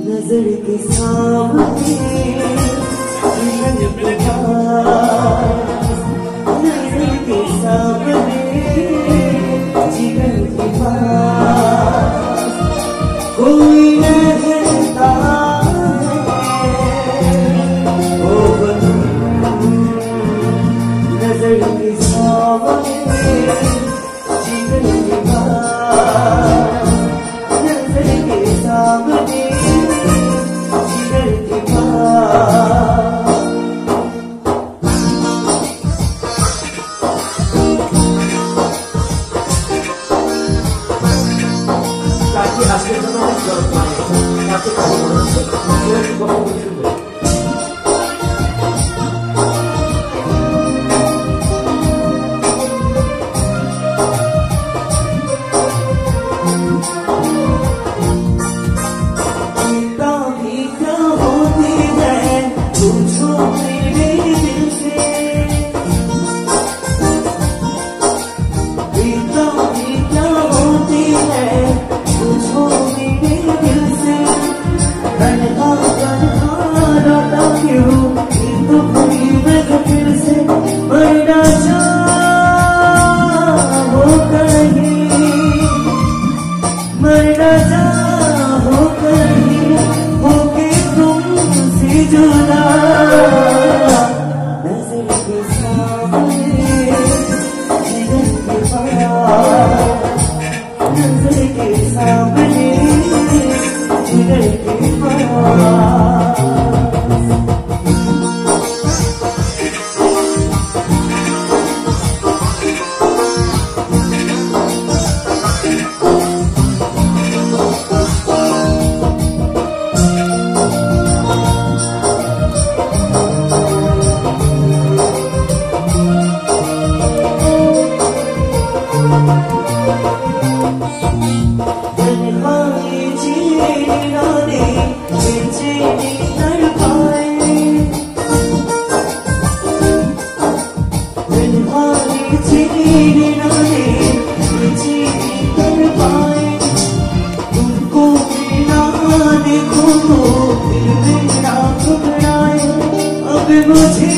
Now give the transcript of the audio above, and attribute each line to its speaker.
Speaker 1: नजर के सामने जीवन के पास, नजर के सामने जीवन के पास कोई रहता है वो नजर के सामने जीवन के पास, नजर के सामने जीवन के पास।
Speaker 2: ताकि आजकल में जरूरत माने ताकि मरना चाहो कहीं होके तुमसे जुदा, नजर के सामने जीवन के पास, नजर के सामने जीवन के पास। मुझे